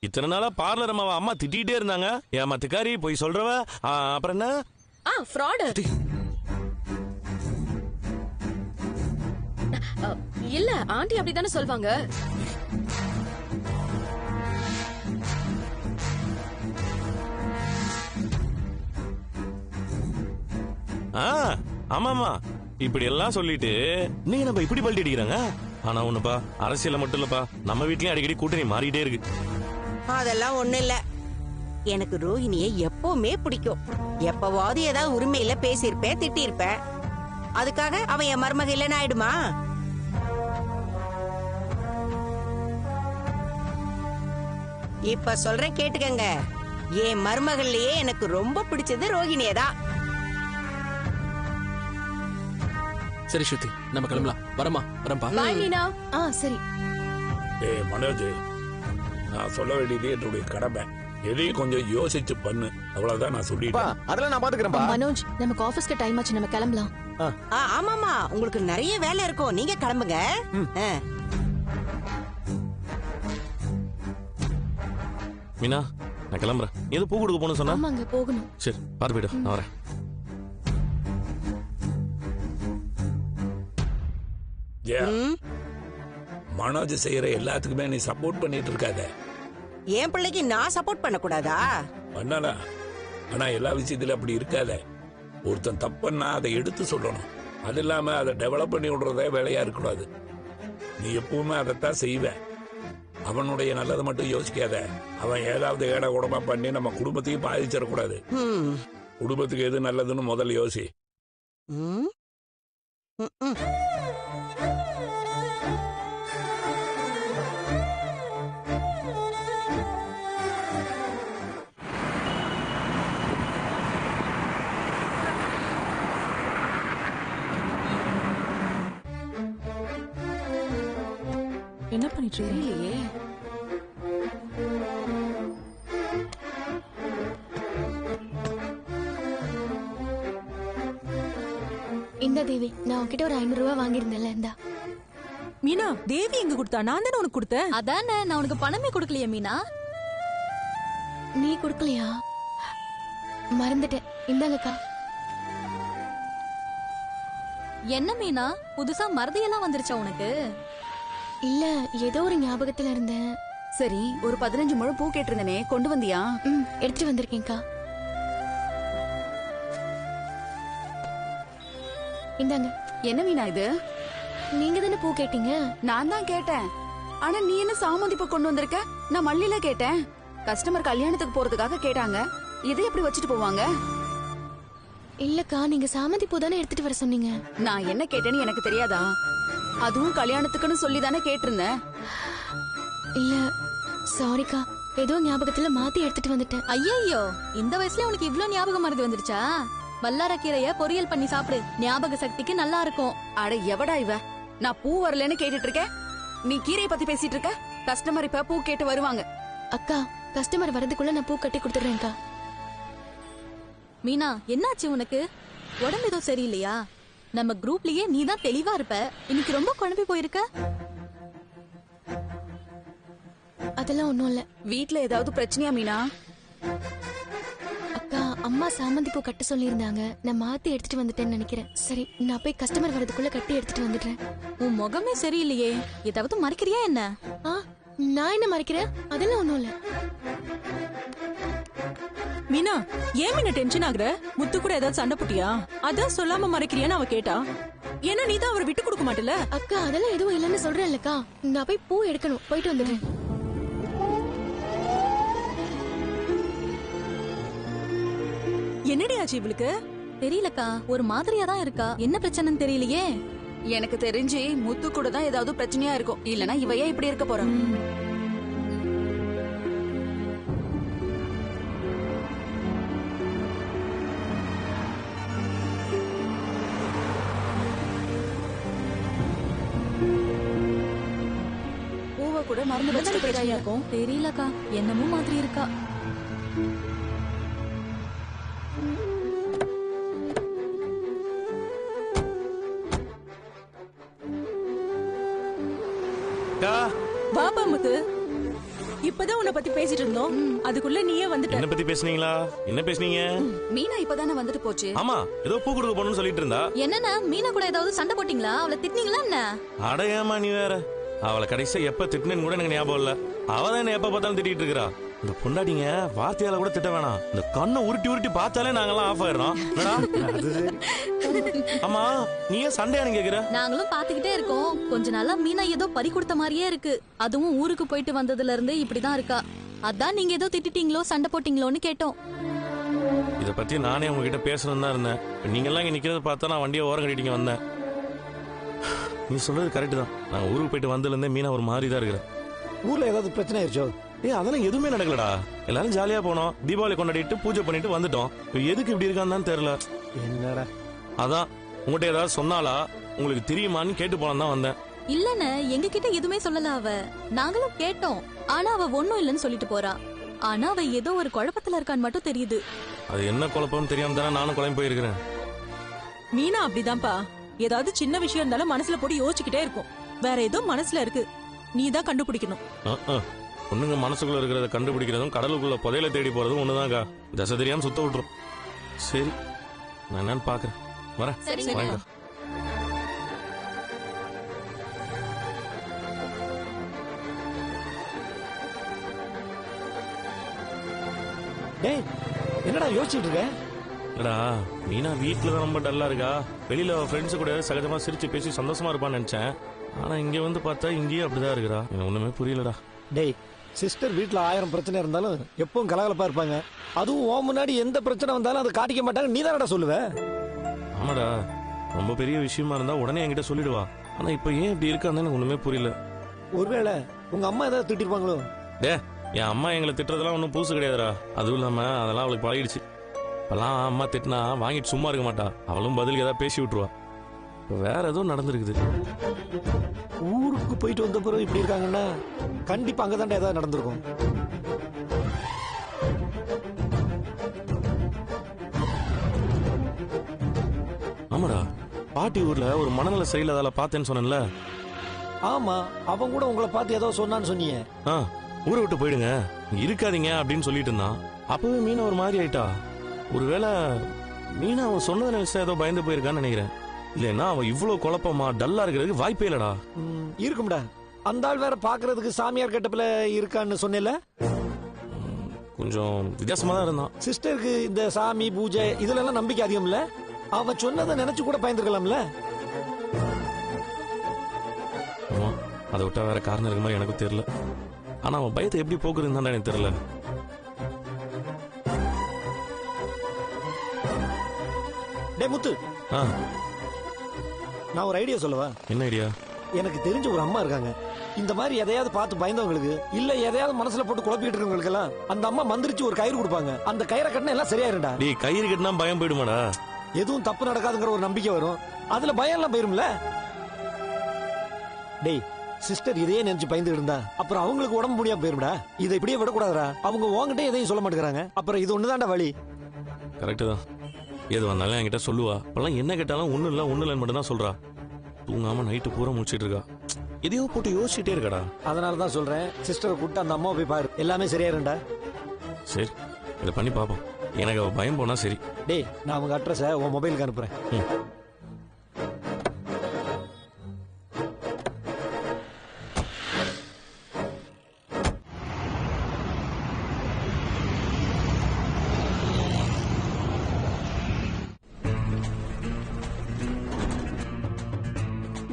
இத்தனை நாளா பார்லர் அம்மாவை அம்மா திட்டிகிட்டே இருந்தாங்க. ஏமா திக்காரி போய் சொல்றவ. அப்புறம் என்ன? ஃப்ராடு இல்ல, ஆண்டி அப்படிதானே சொல்வாங்க. ஆமாமா, இப்படி எல்லாம் சொல்லிட்டு நீங்க நம்ம இப்படி பல்ட்டி அடிக்கிறாங்க. ஆனா ஒண்ணுப்பா, அரசியல மட்டும் இல்லப்பா, நம்ம வீட்லயும் அடிக்கடி கூட்டணி மாறிட்டே இருக்கு. அதெல்லாம் ஒண்ணு இல்ல, எனக்கு ரோஹிணியை எப்பவுமே பிடிக்கும். எப்பவாவது ஏதாவது உரிமையில பேசியிருப்பேன், திட்டிருப்பேன். அதுக்காக அவன் என் மருமக இல்லைன்னு ஆயிடுமா? இப்ப சொல்றேன் கேட்டுக்கங்க, என் மருமகள்லயே எனக்கு ரொம்ப பிடிச்சது ரோஹிணியே தான். சரி ஸ்ருதி, நம்ம கிளம்பலாம். வரமா வரம்பா. பாய் மீனா. சரி. ஏய் மனோஜ், நான் சொல்ல வேண்டியது என்னுடைய கடமை. எதையும் கொஞ்சம் யோசிச்சு பண்ணு, அவ்வளவுதான் நான் சொல்லிட்டேன். அதெல்லாம் நான் பாத்துக்கிறேன். மனோஜ், நமக்கு ஆபீஸ்க்கு டைம் ஆச்சு, நம்ம கிளம்பலாம். ஆமாமா, உங்களுக்கு நிறைய வேலை இருக்கும், நீங்க கிளம்புங்க. மீனா, நான் கிளம்புறேன். ஏதோ பூ கொடுக்க போகணும் சொன்னா? ஆமாங்க, போகணும். சரி, பார்த்து போயிடு, நான் வரேன். மனோஜ் செய்யற எல்லாத்துக்குமே நீ சப்போர்ட் பண்ணிட்டு இருக்காத. என் பிள்ளைக்கு நான் சப்போர்ட் பண்ண கூடாதா? பண்ணலாம், ஆனா எல்லா விஷயத்திலும் அப்படி இருக்காத. ஒருத்தன் தப்புன்னா அதை எடுத்து சொல்லணும். அது இல்லாம அதை டெவலப் பண்ணி விடுறதே வேலையா இருக்கக்கூடாது. நீ எப்பவுமே அதைத்தான் செய்வ. அவனுடைய நல்லதை மட்டும் யோசிக்காத. அவன் ஏதாவது ஏட கூடமா பண்ணி நம்ம குடும்பத்தையும் பாதிச்சிடக்கூடாது. குடும்பத்துக்கு எது நல்லதுன்னு முதல்ல யோசி. என்ன பண்ணிட்டு இருக்கீங்க? இந்த தேவி, நான் உன்கிட்ட ஒரு 500 ரூபாய் வாங்கியிருந்தேன்ல, இந்தா. மீனா, தேவி எங்க கொடுத்தா? நான் தானே உனக்கு கொடுத்தேன். அதானே, நான் உனக்கு பணமே கொடுக்கலையா மீனா? நீ கொடுக்கலையா? மறந்துட்டேன். இந்தாங்கக்கா. என்ன மீனா, புதுசா மறதியெல்லாம் வந்துருச்சா உனக்கு? இல்ல, ஏதோ ஒரு ஞாபகத்துல இருந்தேன். சரி, ஒரு 15 முழம் பூ கேட்டிருந்தனே, கொண்டு வந்தியா? எடுத்துட்டு வந்திருக்கேன்க்கா. இந்தாங்க. என்ன மீனா இது? நீங்க தானே பூ கேட்டீங்க? நான் தான் கேட்டேன். ஆனா நீ என்ன சாமந்தி பூ கொண்டு வந்திருக்க? நான் மல்லியில கேட்டேன். கஸ்டமர் கல்யாணத்துக்கு போறதுக்காக கேட்டாங்க. இதை எப்படி வச்சுட்டு போவாங்க? இல்லக்கா, நீங்க சாமந்தி பூ தானே எடுத்துட்டு வர சொன்னீங்க. நான் என்ன கேட்டேன்னு எனக்கு தெரியாதா? அதுவும் கல்யாணத்துக்குன்னு சொல்லி தானே கேட்டிருந்தேன். இல்ல, சாரிக்கா, ஏதோ ஞாபகத்துல மாத்தி எடுத்துட்டு வந்துட்டேன். ஐயோ, இந்த வயசுல உனக்கு இவ்ளோ ஞாபகம் மறதி வந்துருச்சா? வல்லாரக்கீரைய பொரியல் பண்ணி சாப்பிடு, ஞாபக சக்திக்கு நல்லா இருக்கும். அட எவடா இவ? நான் பூ வரலன்னு கேட்டுட்டு இருக்கேன், நீ கீரையை பத்தி பேசிட்டு இருக்க. கஸ்டமர் இப்ப பூ கேட்டு வருவாங்க. அக்கா, கஸ்டமர் வரதுக்குள்ள நான் பூ கட்டி கொடுத்துறேன்க்கா. மீனா, என்னாச்சு உனக்கு? உடம்பு ஏதோ சரியில்லையா? நம்ம குரூப்லயே நீ தான் தெளிவா இருப்ப, இன்னைக்கு ரொம்ப குழம்பி போயிருக்க. அதெல்லாம் ஒண்ணும் இல்ல. வீட்ல ஏதாவது பிரச்சனையா மீனா? அக்கா, அம்மா சாமந்தி பூ கட்ட சொல்லியிருந்தாங்க, நான் மாத்தி எடுத்துட்டு வந்துட்டேன்னு நினைக்கிறேன். சரி, நான் போய் கஸ்டமர் வரதுக்குள்ள கட்டி எடுத்துட்டு வந்துடுறேன். உன் முகமே சரியில்லையே, ஏதாவது மறைக்கிறியா என்ன? நான் என்ன மறைக்கிறேன்? அதெல்லாம் ஒண்ணும் இல்ல. மீனா, ஏன் மீனா டென்ஷன் ஆகுற? முத்து கூட ஏதாவது சண்டை போட்டியா? அதான் சொல்லாம மறைக்கிறியான்னு அவ கேட்டா. ஏன்னா நீ தான் அவரை விட்டு கொடுக்க மாட்டல. அக்கா, அதெல்லாம் எதுவும் இல்லன்னு சொல்றேன்லக்கா. நான் போய் பூ எடுக்கணும், போயிட்டு வந்துடுறேன். என்னடி ஆச்சு இவளுக்கு? தெரியலக்கா, ஒரு மாதிரியா தான் இருக்கா. என்ன பிரச்சனைன்னு தெரியலையே. எனக்கு தெரிஞ்சு முத்து கூட தான் ஏதாவது பிரச்சனையா இருக்கும். இல்லனா இவ ஏன் இப்படி இருக்க போறா? பூவை கூட மறந்து வச்சுட்டு போயிடாயா இருக்கும். தெரியலக்கா, என்னமோ மாதிரி இருக்கா. பாபா முத்து, இப்பதான் உன்னை பத்தி பேசிட்டு இருந்தோம் அதுக்குள்ள நீயே வந்துட்ட. என்ன பத்தி பேசுனீங்களா? என்ன பேசுனீங்க? மீனா இப்பதானே வந்துட்டு போச்சு. ஆமா, ஏதோ பூ கொடுக்க போகணும்னு சொல்லிட்டு இருந்தா. என்னன்னா மீனா கூட ஏதாவது சண்டை போட்டீங்களா? அவளை திட்டினீங்களா என்ன? அட ஏமா நீ வேற. அவளை கடைசியா எப்ப திட்டினேன்னு கூட எனக்கு ஞாபகம் இல்ல. அவதான் என்ன எப்ப பார்த்தாலும் திட்டிட்டு இருக்கா. இந்த பொண்டாட்டிங்க வார்த்தையால கூட திட்ட வேணாம், இந்த கண்ணை உருட்டி உருட்டி பார்த்தாலே நாங்கெல்லாம் ஆஃப் ஆயிடுறோம். ஆமா, நீ ஏன் சண்டையானு கேக்குற? நாங்களும் பாத்துக்கிட்டே இருக்கோம். கொஞ்ச நாளா மீனா ஏதோ பறி கொடுத்த மாதிரியே இருக்கு. அதுவும் ஊருக்கு போயிட்டு வந்ததுல இருந்து இப்படிதான் இருக்கா. அதான் நீங்க ஏதோ திட்டிட்டீங்களோ சண்டை போட்டீங்களோன்னு கேட்டோம். இத பத்தி நானே உங்ககிட்ட பேசணும் தான் இருந்தேன். நீங்க எல்லாம் இங்க நிக்கிறத பார்த்தா நான் வண்டியை ஓரம் கட்டிட்டீங்க வந்தேன். நீ சொல்றது கரெக்ட் தான். நான் ஊருக்கு போயிட்டு வந்ததுல இருந்தே மீனா ஒரு மாதிரி தான் இருக்கிறேன். ஊர்ல ஏதாவது பிரச்சனை ஆயிருச்சோ? அதெல்லாம் எதுவுமே நடக்கலடா. எல்லாரும் ஜாலியா போனோம், தீபாவளி கொண்டாடிட்டு பூஜை பண்ணிட்டு வந்துட்டோம். எதுக்கு இப்படி இருக்கான்னு தெரியல. என்னடா? அதான் உங்ககிட்ட ஏதாவது சொன்னாலா, உங்களுக்கு தெரியுமான்னு கேட்டு போலாம் தான் வந்தேன். இல்லன்னு எங்க கிட்ட எதுவுமே சொல்லல அவ. நாங்களும் கேட்டோம், ஆனா அவ ஒண்ணும் இல்லன்னு சொல்லிட்டு போறா. ஆனா அவ ஏதோ ஒரு குழப்பத்துல இருக்கான்னு மட்டும் தெரியுது. அது என்ன குழப்பம்னு தெரியாம தானே நானும் குழம்பு போயிருக்கிறேன். மீனா அப்படிதான்ப்பா. ஏதாவது சின்ன விஷயம் இருந்தாலும் மனசுல போட்டு யோசிச்சுக்கிட்டே இருக்கும். வேற ஏதோ மனசுல இருக்கு, நீ தான் கண்டுபிடிக்கணும். பொண்ணுங்க மனசுக்குள்ள இருக்கிறத கண்டுபிடிக்கிறதும் கடலுக்குள்ள புதையில தேடி போறதும் ஒண்ணுதான்க்கா. தசை தெரியாம சுத்த விட்டுரும். சரி, நான் என்னன்னு பாக்குறேன். வரேன். வாங்க. டேய், என்னடா யோசிச்சுட்டு இருக்க? இல்லடா, மீனா வீட்டுல ரொம்ப டல்லா இருக்கா. வெளியில ஃப்ரெண்ட்ஸ் கூட சகஜமா சிரிச்சு பேசி சந்தோஷமா இருப்பான்னு நினைச்சேன். ஆனா இங்க வந்து பார்த்தா இங்கேயும் அப்படிதான் இருக்கிறா. எனக்கு ஒண்ணுமே புரியலடா. டேய், சிஸ்டர் வீட்டுல 1000 பிரச்சனை இருந்தாலும் எப்பவும் கலகலப்பா இருப்பாங்க. அதுவும் உன் முன்னாடி எந்த பிரச்சனை வந்தாலும் அதை காட்டிக்க மாட்டாங்க. நீ தானடா சொல்லுவ? ஆமாடா, ரொம்ப பெரிய விஷயமா இருந்தா உடனே என்கிட்ட சொல்லிடுவா. ஆனா இப்ப ஏன் இப்படி இருக்கான்னு எனக்கு ஒண்ணுமே புரியல. ஒருவேளை உங்க அம்மா ஏதாவது திட்டிருப்பாங்களோ? டே, என் அம்மா எங்களை திட்டுறதெல்லாம் ஒன்றும் புதுசு கிடையாதுடா. அதுவும் இல்லாம அதெல்லாம் அவளுக்கு பழகிடுச்சு. இப்பெல்லாம் அம்மா திட்டினா வாங்கிட்டு சும்மா இருக்க மாட்டா. அவளும் பதிலுக்கு ஏதாவது பேசி விட்டுருவா. இப்போ வேற எதுவும் நடந்திருக்குது. ஊருக்கு போயிட்டு வந்த பிறகு இப்படி இருக்காங்கன்னா கண்டிப்பா அங்கதான்டா ஏதாவது நடந்திருக்கும். ஆமாடா, பாட்டி ஊர்ல ஒரு மனநல சரியில்லாதால பார்த்தேன்னு சொன்னேன்ல. ஆமா, அவன் கூட உங்களை பார்த்து ஏதோ சொன்னான்னு சொன்னீங்க. ஊரை விட்டு போயிடுங்க, இங்க இருக்காதீங்க அப்படின்னு சொல்லிட்டு இருந்தான். அப்பவே மீனா ஒரு மாதிரி ஆயிட்டா. ஒருவேளை மீனா அவன் சொன்னதை நினைச்சா ஏதோ பயந்து போயிருக்கான்னு நினைக்கிறேன். இல்லைன்னா அவன் இவ்வளவு குழப்பமா டல்லா இருக்கிறதுக்கு வாய்ப்பே இல்லடா. இருக்கும்டா. அந்த ஆள் வேற பாக்குறதுக்கு சாமியார் கட்டப்புல இருக்கான்னு சொன்னேல. கொஞ்சம் வித்தியாசமா தான் இருந்தான். சிஸ்டருக்கு இந்த சாமி பூஜை இதுல எல்லாம் நம்பிக்கை அதிகம் இல்ல. அவன் சொன்னதை நினைச்சு கூட பயந்துருக்கலாம்ல. ஆமா, அதை விட்டா வேற காரணம் இருக்க மாதிரி எனக்கு தெரியல. ஆனா அவன் பயத்தை எப்படி போக்குறதுன்னு தான் எனக்கு தெரியல. டே முத்து, நான் ஒரு ஐடியா சொல்லவா? என்ன ஐடியா? எனக்கு தெரிஞ்ச ஒரு அம்மா இருக்காங்க. இந்த மாதிரி எதையாவது பார்த்து பயந்தவங்களுக்கு இல்ல எதையாவது மனசுல போட்டு குழப்பிட்டு இருக்கவங்களுக்கு எல்லாம் அந்த அம்மா மந்திரிச்சு ஒரு கயிறு கொடுப்பாங்க. அந்த கயிறை கட்டினா எல்லாம் சரியாயிருண்டா. நீ கயிறு கட்டினா பயம் போயிடுமாடா? எதுவும் தப்பு நடக்காதுங்கிற ஒரு நம்பிக்கை வரும். அதுல பயம் எல்லாம் போயிரும்ல. டேய், சிஸ்டர் இதையே நினைச்சு பயந்து இருந்தா அப்புறம் அவங்களுக்கு உடம்பு முடியாம போயிரும்டா. இதை இப்படியே விடக்கூடாதுடா. அவங்க உங்ககிட்ட எதையும் சொல்ல மாட்டேங்கிறாங்க. அப்புறம் இது ஒண்ணுதான்டா வழி. கரெக்டு தான். எது வந்தாலும் என்கிட்ட சொல்லுவா. இப்பெல்லாம் என்ன கேட்டாலும் ஒண்ணு இல்லைன்னு மட்டும் தான் சொல்றா. தூங்காம நைட்டு பூரா முடிச்சிட்டு இருக்கா. எதையோ போட்டு யோசிச்சுட்டே இருக்கடா. அதனாலதான் சொல்றேன், சிஸ்டரை கூப்பிட்டு அந்த அம்மாவை போய் பாரு, எல்லாமே சரியாயிருண்டா. சரி, இதை பண்ணி பாப்போம். எனக்கு அவ பயம் போனா சரி. டேய், நான் அவங்க அட்ரஸை உன் மொபைலுக்கு அனுப்புறேன்.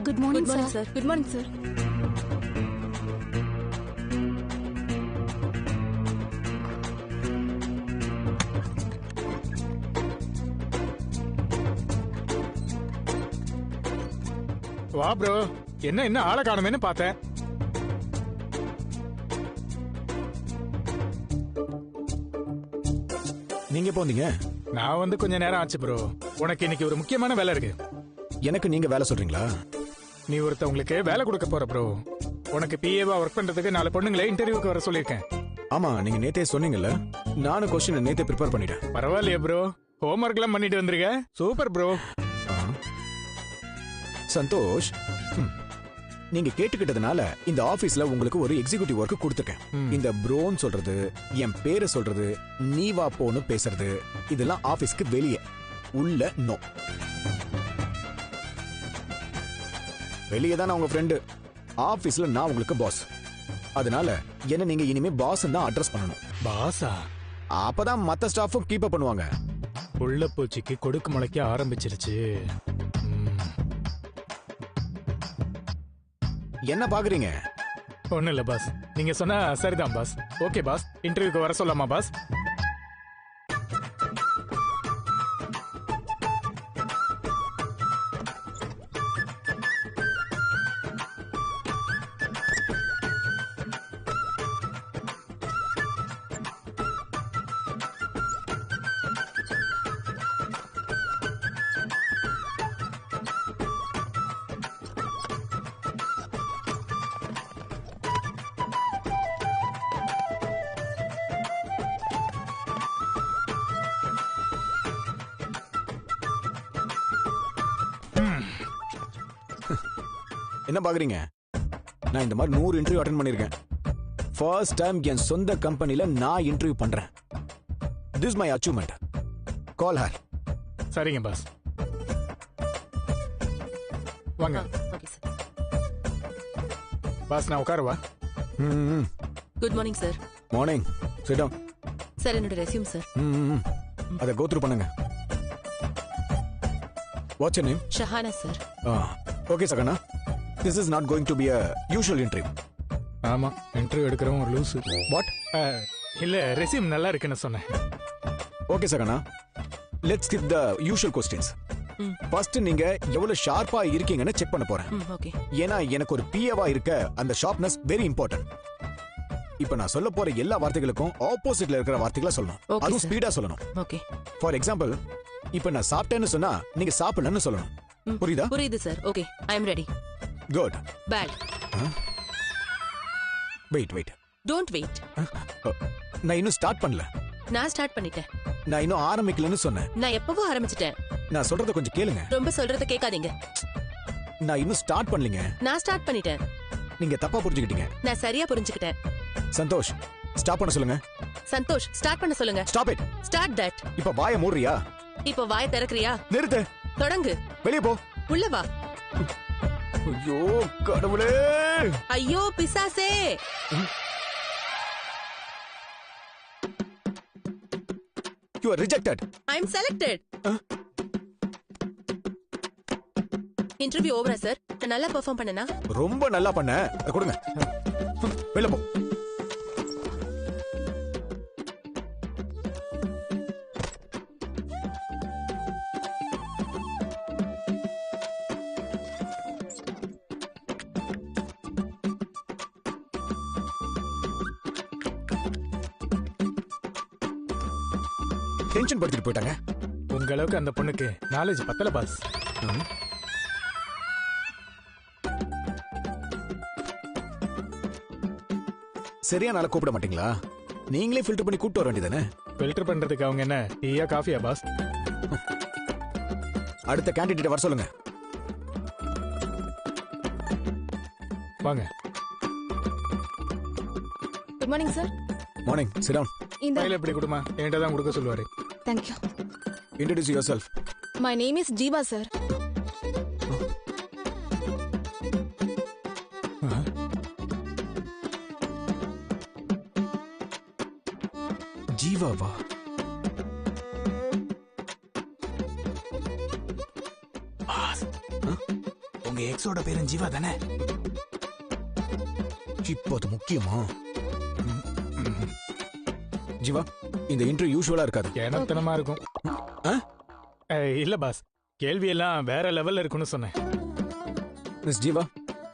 Good morning sir. Good morning sir. வா ப்ரோ, என்ன ஆளை காணுமேன்னு பார்த்தேன். நீங்க போனீங்க? நான் வந்து கொஞ்ச நேரம் ஆச்சு ப்ரோ. உனக்கு இன்னைக்கு ஒரு முக்கியமான வேலை இருக்கு. எனக்கு நீங்க வேலை சொல்றீங்களா? நீ ஒருத்தவங்களுக்கு வேலை கொடுக்க போற ப்ரோ. உனக்கு பிஏவா ஒர்க் பண்றதுக்கு 4 பொண்ணுங்களை இன்டர்வியூக்கு வர சொல்லியிருக்கேன். ஆமா, நீங்க நேத்தே சொன்னீங்கல்ல. நானும் கொஸ்டின் நேத்தே ப்ரிப்பேர் பண்ணிட்டேன். பரவாயில்லையே ப்ரோ, ஹோம்ஒர்க் எல்லாம் பண்ணிட்டு வந்திருக்க. Super bro. சந்தோஷ், நீங்க கேட்டுக்கிட்டதுனால இந்த ஆபீஸ்ல உங்களுக்கு ஒரு எக்ஸிகியூட்டிவ் ஒர்க் கொடுத்துருக்கேன். இந்த ப்ரோன்னு சொல்றது, என் பேரை சொல்றது, நீ வா போன்னு பேசுறது, இதெல்லாம் ஆபீஸ்க்கு வெளியே. உள்ள நோ. வெளியே தான் நான் உங்க ஃப்ரெண்டு, ஆபீஸ்ல நான் உங்களுக்கு பாஸ். அதனால என்ன நீங்க இனிமே பாஸ் தான் அட்ரஸ் பண்ணணும். பாஸா? அப்பதான் மத்த ஸ்டாஃபும் கீப் அப் பண்ணுவாங்க. உள்ள பூச்சிக்கு கொடுக்கு முளைக்க ஆரம்பிச்சிருச்சு. என்ன பாக்குறீங்க? ஒண்ணும் இல்ல பாஸ், நீங்க சொன்னா சரிதான் பாஸ். ஓகே பாஸ், இன்டர்வியூக்கு வர சொல்லாமா பாஸ்? என்ன பாக்குறீங்க? நான் இந்த மாதிரி 100 இன்டர்வியூ அட்டெண்ட் பண்ணிருக்கேன். ஃபர்ஸ்ட் டைம் என் சொந்த கம்பெனில நான் இன்டர்வியூ பண்றேன். This my achievement. Call her. சரிங்க பாஸ், வாங்க. பாஸ் நான் உட்காருவா? Good morning sir. Morning. Sit down. Sir என்னோட ரெஸ்யூம் சார். அத கோ த்ரூ பண்ணுங்க. What's your name? Shahana sir. Okay Sahana, this is not going to be a usual interview. ஆமா, interview எடுக்கிறவன் ஒரு லூசு. வாட்? இல்ல, ரெஸ்யூம் நல்லா இருக்குன்னு சொன்னேன். Okay Sahana, let's skip the usual questions. First நீங்க எவ்வளவு ஷார்ப்பா இருக்கீங்கன்னு செக் பண்ண போறேன். ஓகே. ஏன்னா எனக்கு ஒரு பிஏவா இருக்க அந்த ஷார்ப்னஸ் வெரி இம்பார்ட்டன்ட். இப்போ நான் சொல்ல போற எல்லா வார்த்தைகளுக்கும் ஆப்போசிட்ல இருக்கிற வார்த்தைகளை சொல்லணும். அதுவும் ஸ்பீடா சொல்லணும். ஓகே. ஃபார் எக்ஸாம்பிள், இப்போ நான் சாப்பிட்டேன்னு சொன்னா நீங்க சாப்பிடணும்னு சொல்லணும். புரியுதா? புரியுது sir. Okay, I am ready. Good. Bad. Wait. Don't wait. நான் இன்னும் ஸ்டார்ட் பண்ணல. நான் ஸ்டார்ட் பண்ணிட்டேன். நான் இன்னும் ஆரம்பிக்கலன்னு சொன்னேன். நான் எப்பவோ ஆரம்பிச்சிட்டேன். நான் சொல்றத கொஞ்சம் கேளுங்க. ரொம்ப சொல்றத கேட்காதீங்க. நான் இன்னும் ஸ்டார்ட் பண்ணலங்க. நான் ஸ்டார்ட் பண்ணிட்டேன். நீங்க தப்பா புரிஞ்சுக்கிட்டீங்க. நான் சரியா புரிஞ்சுக்கிட்டேன். சந்தோஷ், ஸ்டாப் பண்ண சொல்லுங்க. சந்தோஷ், ஸ்டார்ட் பண்ண சொல்லுங்க. Stop it. Start that. இப்ப வாயை மூடுறியா? இப்ப வாயை திறக்கறியா? நிறுத்து. தொடங்கு. வெளிய போ. உள்ள வா. ஐயோ கடவுளே. ஐயோ பிசாசே. You are rejected. I am selected. Interview ஓவரா சார்? நான் நல்லா பெர்ஃபார்ம் பண்ணேனா? ரொம்ப நல்லா பண்ண. அத கொடுங்க. வெளிய போ. டென்ஷன் படுத்திட்டு போயிட்டாங்க. உங்க அளவுக்கு அந்த பொண்ணுக்கு நாலேஜ் பத்தல பாஸ். சரியா நாளை கூப்பிட மாட்டீங்களா? நீங்களே ஃபில்டர் பண்ணி கூப்பிட்டு வர வேண்டியதானே? ஃபில்டர் பண்றதுக்கு அவங்க என்ன டீயா காஃபியா பாஸ்? அடுத்த கேண்டிடேட் வர சொல்லுங்க. வாங்க. Good morning sir. Morning. Sit down. இந்த ஃபைல் எப்படி கொடுமா? என்கிட்ட தான் கொடுக்க சொல்லுவாரு. Thank you. Introduce yourself. My name is Jeeva sir. ஜீவாவா? பாஸ், உங்க எக்ஸோட பேரும் ஜீவா தானே? இப்போ அது முக்கியமா? ஜீவா, இந்த இன்டர்வியூ யூசுவலா இருக்காது. ஏனத்தனமா இருக்கும். இல்ல பாஸ், கேள்வி எல்லாம் வேற லெவல்ல இருக்குன்னு சொன்னேன். மிஸ் ஜீவா,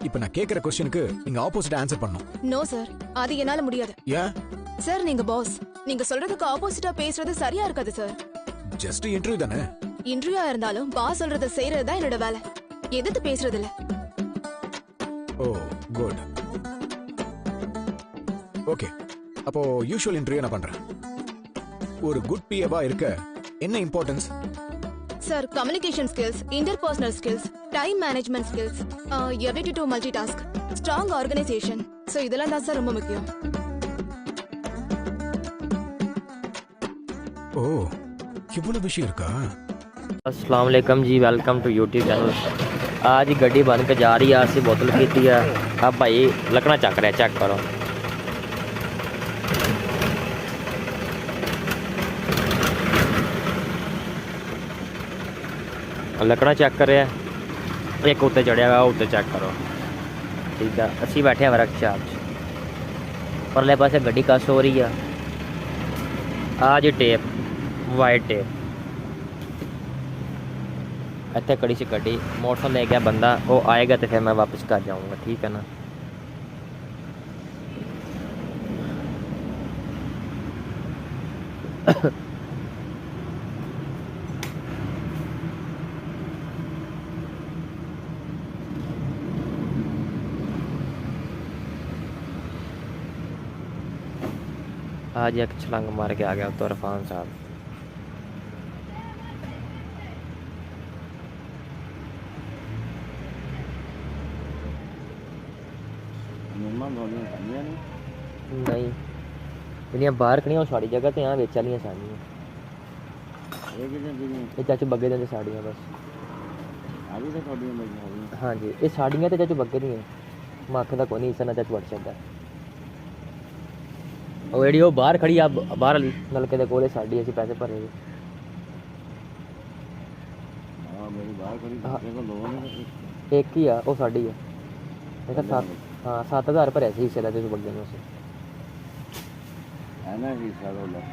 இப்ப நான் கேக்குற क्वेश्चनக்கு நீங்க ஆப்போசிட் ஆன்சர் பண்ணனும். நோ சார், அது என்னால முடியாது. ஏன்? சார் நீங்க பாஸ், நீங்க சொல்றதுக்கு ஆப்போசிட்டா பேசுறது சரியா இருக்காது சார். ஜஸ்ட் இன்டர்வியூ தானே. இன்டர்வியூ ஆயிருந்தாலும் பாஸ் சொல்றத செய்யறது தான் என்னோட வேலை. எதிர்த்து பேசுறது இல்ல. ஓ குட். ஓகே, அப்போ யூசுவல் இன்டர்வியூ நான் பண்றேன். ஒரு குட் பிஏவா இருக்க என்ன importance? Sir communication skills, interpersonal skills, time management skills, ability to multi task, strong organisation. So இதெல்லாம் தான் சார் ரொம்ப முக்கியம். ஓ இவ்வளவு விஷயம் இருக்கா? अस्सलाम वालेकुम जी, वेलकम टू यूट्यूब चैनल। आज गड्डी बन के जा रही है, असी बोतल पीती है। अब भाई लकड़ा चक रहा, चेक करो। लकड़ा चेक कर रहा है, एक उत्ते चढ़िया हुआ, उत्ते चेक करो। ठीक है, असी बैठे हैं वर्कशॉप च, परले पासे गड्डी कस हो रही है। आज टेप, वाइट टेप इतने कड़ी सी गड्डी, मोटरसाइकिल ले गया बंदा, वो आएगा तो फिर मैं वापस कर जाऊंगा। ठीक है ना। आज एक छलांग मार के आ गया तो इरफान साहब। नहीं ਜਿਹੜੀਆਂ ਬਾਹਰ ਖੜੀਆਂ ਉਹ ਸਾੜੀ ਜਗ੍ਹਾ ਤੇ ਆ ਵੇਚ ਵਾਲੀਆਂ ਸਾੜੀਆਂ। ਇਹ ਚਾਚੂ ਬੱਗੇ ਦੀਆਂ ਸਾੜੀਆਂ ਬਸ। ਹਾਂਜੀ ਇਹ ਸਾੜੀਆਂ ਤੇ ਚਾਚੂ ਬੱਗੇ ਦੀਆਂ, ਮੱਖ ਦਾ ਕੋਈ ਨਹੀਂ ਇਸਨਾ ਚਾਚੂ WhatsApp ਦਾ। ਉਹ ਜਿਹੜੀ ਉਹ ਬਾਹਰ ਖੜੀ ਆ ਬਾਹਰ ਵਾਲੀ ਨਲਕੇ ਦੇ ਕੋਲੇ ਸਾੜੀ, ਅਸੀਂ ਪੈਸੇ ਭਰੇ ਜੀ। ਇੱਕ ਹੀ ਆ ਉਹ ਸਾਡੀ ਆ। ਇਹ ਤਾਂ 7,000 ਭਰਿਆ ਸੀ ਹਿੱਸੇ ਦਾ ਚਾਚੂ ਬੱਗੇ ਨੂੰ ਅਸੀਂ।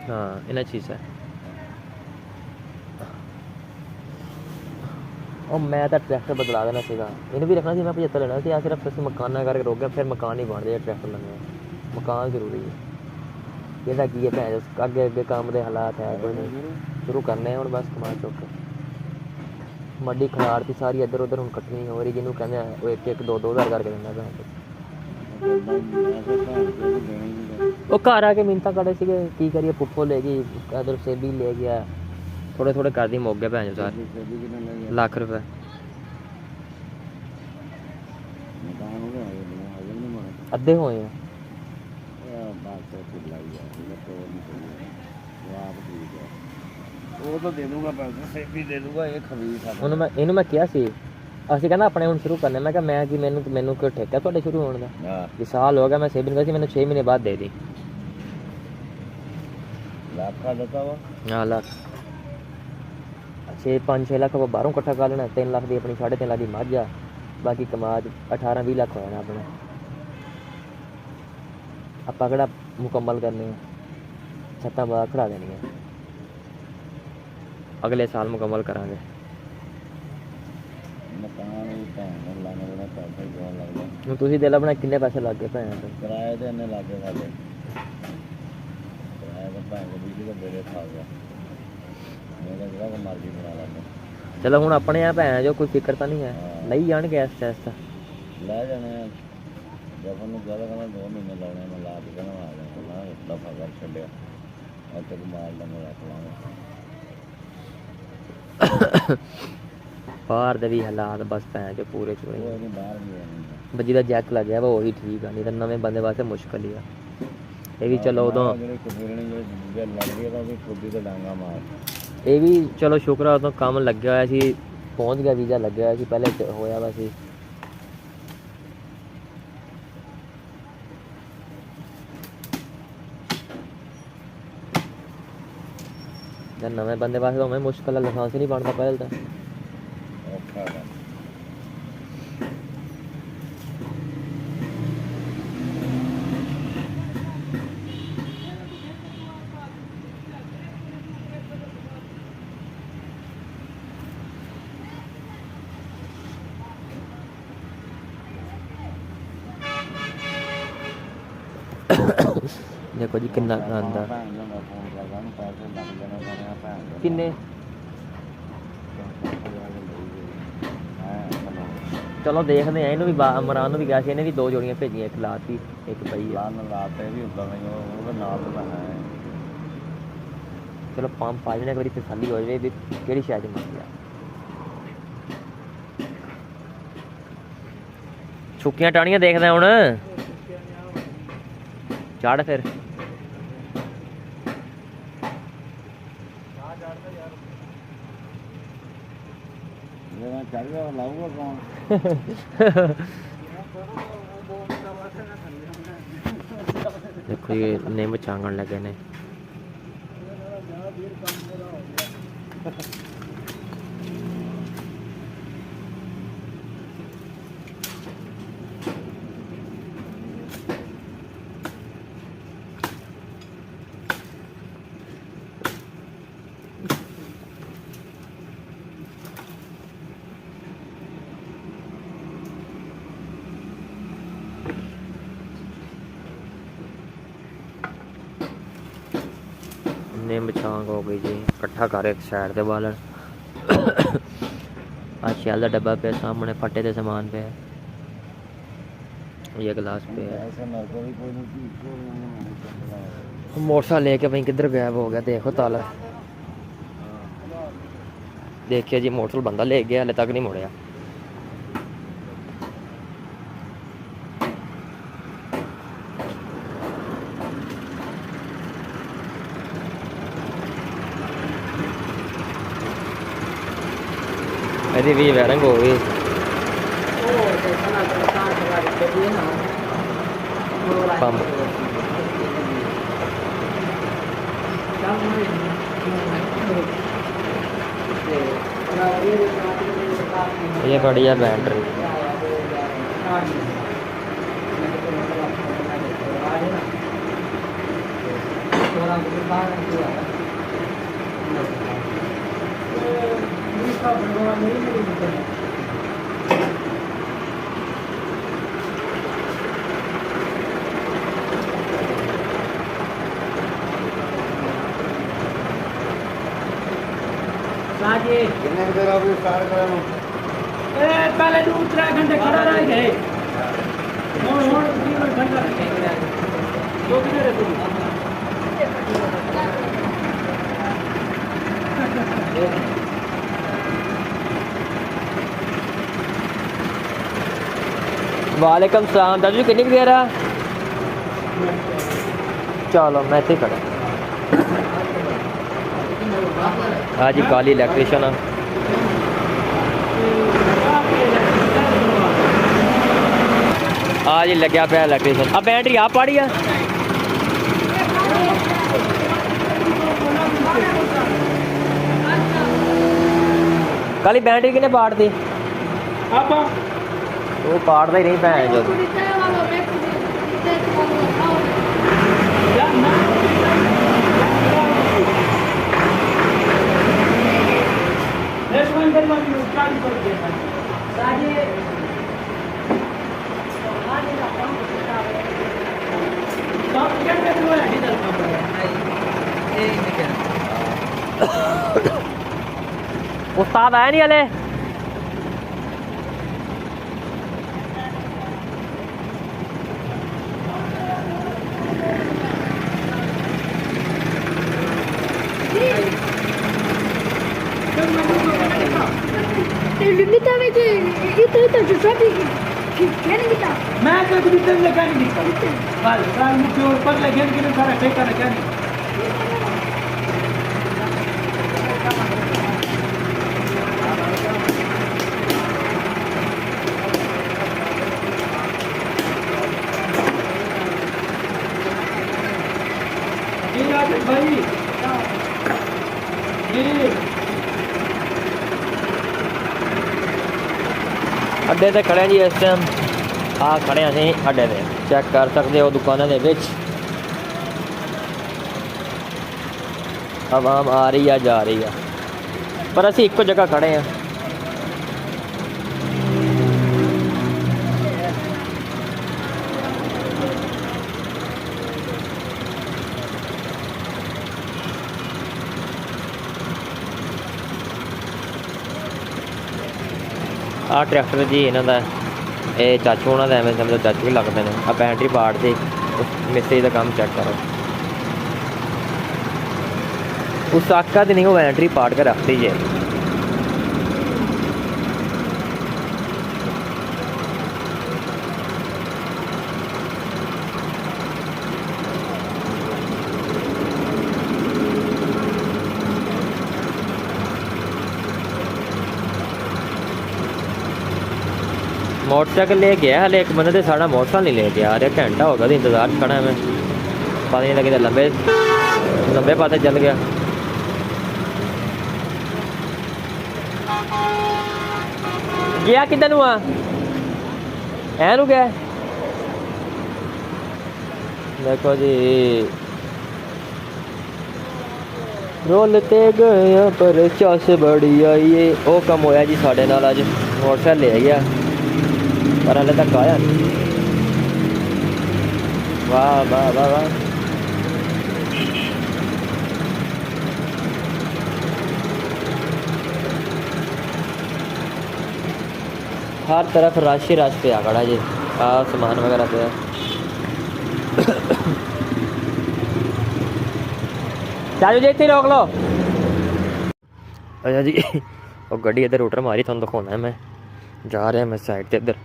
हाँ इन्हें चीज़ है। और मैं तो ट्रैक्टर बदला देना सीगा, इन्हें भी रखना सी, मैं 75 लेना सी। सिर्फ असं मकाना करके रोक गया, फिर मकान नहीं बनते ट्रैक्टर लेने। मकान जरूरी है, कहता की है भैन अगे अगे काम के हालात है कोई नहीं, शुरू करने हूँ बस कमा चुक। मड्डी खलाड़ती सारी इधर उधर हूँ कटनी हो रही, जिन्होंने कहने वो एक 2,000 करके देना भैन। वो घर आके मिन्नतां करे सीगे की करिए, पुट्ठो ले गई, इधर सेबी ले गया, थोड़े थोड़े कर दी मुक गए भैन सारे। लाख रुपए अद्धे हुए हैं। इन्हू मैं किया सी, ਅਸੀਂ ਕਹਿੰਦਾ ਆਪਣੇ ਹੁਣ ਸ਼ੁਰੂ ਕਰਨੇ। ਮੈਂ ਕਿਹਾ ਮੈਂ ਕਿ ਮੈਨੂੰ ਕੋਈ ਠੇਕਾ ਤੁਹਾਡੇ ਸ਼ੁਰੂ ਹੋਣ ਦਾ? ਕਿ ਸਾਲ ਹੋ ਗਿਆ ਮੈਂ ਸੇਵਿੰਗ ਕਰਦੀ, ਮੈਨੂੰ 6 ਮਹੀਨੇ ਬਾਅਦ ਦੇ ਦੀ। ਲੱਖ ਦਿੱਤਾ ਵਾ? ਹਾਂ ਲੱਖ 5-6 ਲੱਖ ਬਾਹਰੋਂ ਇਕੱਠਾ ਕਰ ਲੈਣਾ, 3 ਲੱਖ ਦੀ ਆਪਣੀ 3.5 ਲੱਖ ਦੀ ਮੱਝ ਆ, ਬਾਕੀ ਕਮਾਦ 18-20 ਲੱਖ ਹੋ ਜਾਣਾ ਆਪਣਾ। ਆਪਾਂ ਕਿਹੜਾ ਮੁਕੰਮਲ ਕਰਨੇ ਆ, ਛੱਤਾਂ ਬਾਹਰ ਖੜਾ ਦੇਣੀਆਂ, ਅਗਲੇ ਸਾਲ ਮੁਕੰਮਲ ਕਰਾਂਗੇ। ਹੁਣ ਤੁਸੀਂ ਦੇ ਲਾ ਬਣਾ ਕਿੰਨੇ ਪੈਸੇ ਲੱਗ ਗਏ ਭੈਣ ਤੇ? ਕਿਰਾਏ ਤੇ ਇੰਨੇ ਲੱਗ ਗਏ ਸਾਡੇ, ਕਿਰਾਏ ਦਾ ਭੈਣ ਦੇ ਬਿਜਲੀ ਦਾ ਬੇੜੇ ਖਾ ਗਿਆ। ਮੇਰਾ ਜਿਹੜਾ ਕੋ ਮਰਜ਼ੀ ਬਣਾ ਲੈਂਦੇ। ਚਲੋ ਹੁਣ ਆਪਣੇ ਆ ਭੈਣ ਜੋ ਕੋਈ ਫਿਕਰ ਤਾਂ ਨਹੀਂ ਹੈ, ਲਈ ਜਾਣਗੇ ਇਸ ਟੈਸਟ ਲੈ ਜਾਣੇ ਆ। ਜਦ ਨੂੰ ਜ਼ਿਆਦਾ ਕਹਿੰਦਾ 2 ਮਹੀਨੇ ਲਾਉਣੇ, ਮੈਂ ਲਾ ਕੇ ਕਹਿੰਦਾ ਆ ਜਾਣਾ ਦਫਾ ਕਰ ਛੱਡਿਆ, ਇੱਥੇ ਮਾਰ ਲੈਣੇ ਰੱਖ ਲਾਂਗੇ। ਬਾਹਰ ਦੇ ਵੀ ਹਾਲਾਤ ਬਸ ਭੈਣ ਜੋ ਪੂਰੇ ਚੁਣੇ, ਬੱਜੀ ਦਾ ਜੈਕ ਲੱਗ ਗਿਆ ਵਾ ਉਹੀ ਠੀਕ ਆ, ਨਹੀਂ ਤਾਂ ਨਵੇਂ ਬੰਦੇ ਵਾਸਤੇ ਮੁਸ਼ਕਲ ਹੀ ਆ। ਇਹ ਵੀ ਚਲੋ ਉਦੋਂ ਇਹ ਵੀ ਚਲੋ ਸ਼ੁਕਰ ਆ ਉਦੋਂ ਕੰਮ ਲੱਗਿਆ ਹੋਇਆ ਸੀ, ਪਹੁੰਚ ਗਿਆ ਵੀਜ਼ਾ ਲੱਗਿਆ ਹੋਇਆ ਸੀ, ਪਹਿਲੇ ਹੋਇਆ ਵਾ ਸੀ। ਜਦ ਨਵੇਂ ਬੰਦੇ ਵਾਸਤੇ ਉਵੇਂ ਮੁਸ਼ਕਲ ਆ, ਲਾਇਸੈਂਸ ਨਹੀਂ ਬਣਦਾ ਪਹਿਲੇ ਤਾਂ। देखो जी कितना आंदा किन्ने चलो देखते हैं इन्हों भी इमरान भी गया ਸੀ, ਇਹਨੇ ਵੀ 2 ਜੋੜੀਆਂ ਭੇਜੀਆਂ, ਇੱਕ ਲਾਤੀ ਇੱਕ ਪਈ ਹੈ। ਚਲੋ ਪੰਪ ਪਾ ਲੈਣੇ, ਇੱਕ ਵਾਰੀ ਤਸੱਲੀ ਹੋ ਜਾਵੇ ਵੀ ਕਿਹੜੀ ਸ਼ਾਇਦ ਮਸਲਾ। ਸੁੱਕੀਆਂ ਟਾਹਣੀਆਂ ਦੇਖਦਾ ਹੁਣ ਚੜ ਫਿਰ देखो ये निम्ब चांगण लगे ने निम्ब छांग हो गई जी इकट्ठा कर एक साइड से बालन आ शैल का डब्बा पे सामने फटे दे सामान पे ये गिलास पे मोटरसाइकिल लेके भाई किधर गायब हो गया देखो ताला देखिए जी मोटरसाइकिल बंदा ले गया हाले तक नहीं मुड़िया यदि भी वायरिंग हो गई पंप ये बढ़िया बैटरी पहले 2-3 घंटे खड़ा रह गए वालेकुम सलाम दादू कितनी देर है चलो मैं इतने खड़ा हाँ जी काली इलेक्ट्रिशियन हाँ जी लग्या पे इलेक्ट्रिशियन अब बैटरी आप पाड़ी है काली बैटरी किने पाड़ दी वो पाड़ता ही नहीं भैन जो उस्ताद आया नहीं हले मैं तो भीतर लगा नहीं दिखता वाल काल मुझे ऊपर लगे कि सारा ठेका लगा नहीं भाई अड्डे ते खड़े जी इस टाइम आ खड़े असीं अड्डे ते चेक कर सकते हो दुकानों के विच आवाम आ रही है जा रही है पर असीं इक्को जगह खड़े हैं आ ट्रैक्टर जी इन्हों का ये चाचू होना का एवं समझो चाचू भी लगते हैं आ बैटरी पार्ट से मिस्त्री का काम चेक करो उस आका तो नहीं वो बैटरी पार्ट कर रखती है मोटरसाइकिल ले गया हले एक बंदे ते साढ़ा मोटरसाइकिल नहीं ले गया यार घंटा हो गया तो इंतजार खड़ा है मैं पता नहीं लगे लंबे लंबे पाते चल गया गया किधर हुआ ऐनू गया देखो जी रोलते गए पर चस बड़ी आई है वो कम होया जी साढ़े नाल अज मोटरसाइकिल ले गया पर हाले तक आया नहीं वाह वाह वाह वाह हर तरफ रश ही रश पे आ खड़ा जी सामान वगैरह पे चाचू जी इतनी रोक लो अच्छा जी और गड्डी इधर रूटर मारी थोड़ा दिखाना है मैं जा रहा मैं साइड से इधर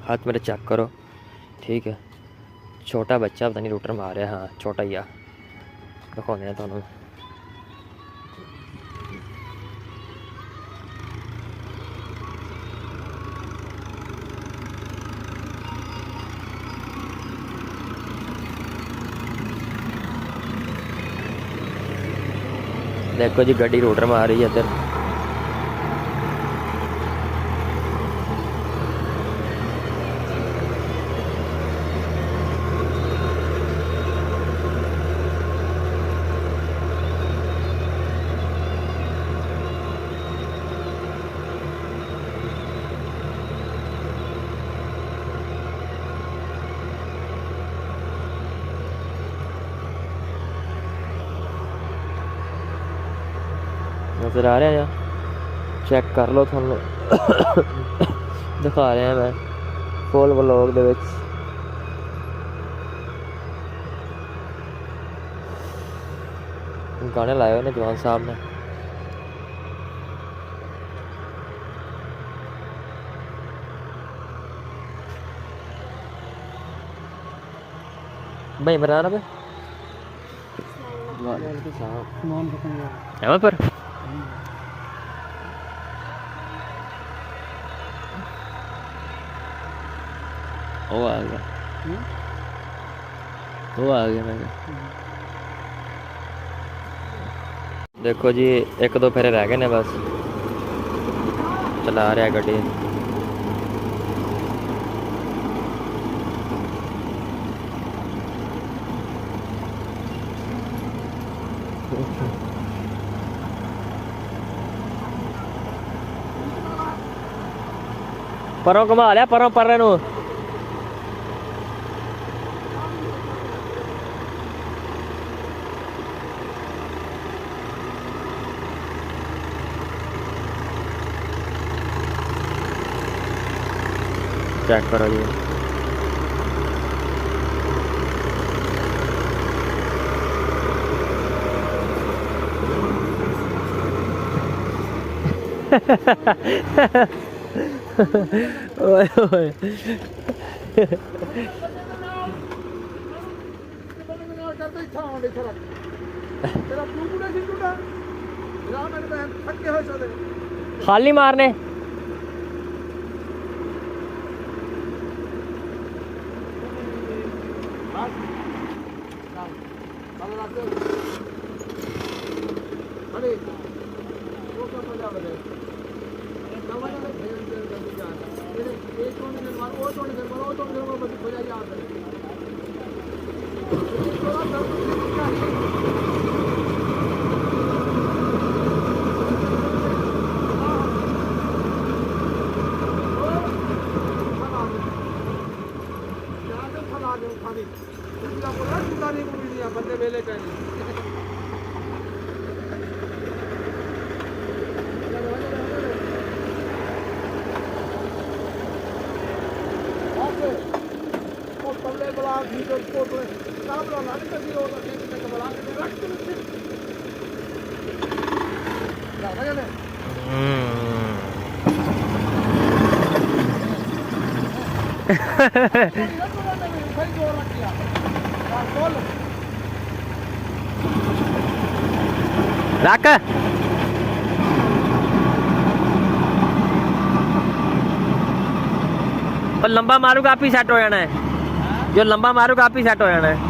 हाथ मेरे चेक करो ठीक है छोटा बच्चा पता नहीं रूटर मार रहा है हाँ छोटा ही आ दिखाने हैं थोड़ा देखो जी गड्डी रूटर मार रही है इधर नज़र आ रहा है चेक कर लो थोड़ा दिखा रहा मैं फुल व्लॉग दे विच गाने लाए हुए ने जवान साहब ने भाई इमरान पे अहमद पर वो आ गया मैं देखो जी एक दो फेरे रह गए ने बस चला रहा है गड्डी परों घुमा लिया परों पर नू चेक करो जी ओए ओए खाली मारने रख पर लंबा मारूगा आप ही सेट हो जाना है, जो लंबा मारूगा आप ही सेट हो जाना है।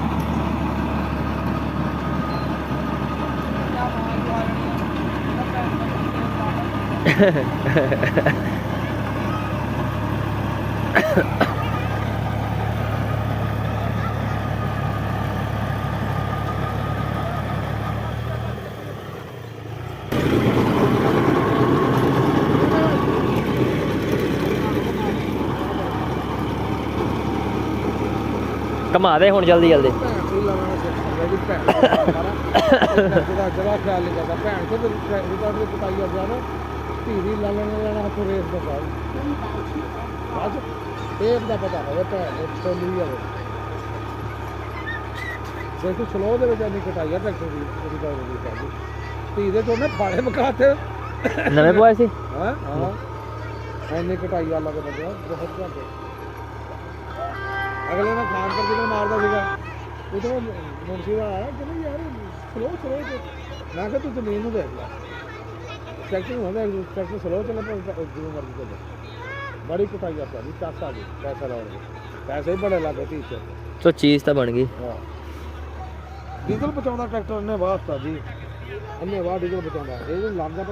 घुमा दे हुण जल्दी जल्दी। जरा ख्याल नहीं करता भैन को रिकॉर्ड की पिटाई कर जाना धीरी लाने लेना हाथों रेस का साल आज टेप का पता है भैन छोली है देखो स्लो दे विच नहीं कटाई है ट्रैक्टर की रिकॉर्ड की साल धीरे तो ने फाड़े मकाते नवे पवाए सी। हां हां ऐने कटाई वाला के बंदे बहुत घट अगले ने खान कर जिधर मारदा सीगा उधर मुंशी दा आया कि यार स्लो स्लो मैं कहा तू जमीन में देख ला ट्रैक्टर होंदा ट्रैक्टर स्लो चले पर जो मर्जी चले बड़ी कुटाई करता जी चासा जी पैसा लाने पैसे ही बड़े लगे तीस तो चीज तो बन गई। हां डीजल बचाउंदा ट्रैक्टर ने वास्ता जी अन्ने वाह डीजल बचाउंदा ये लग जा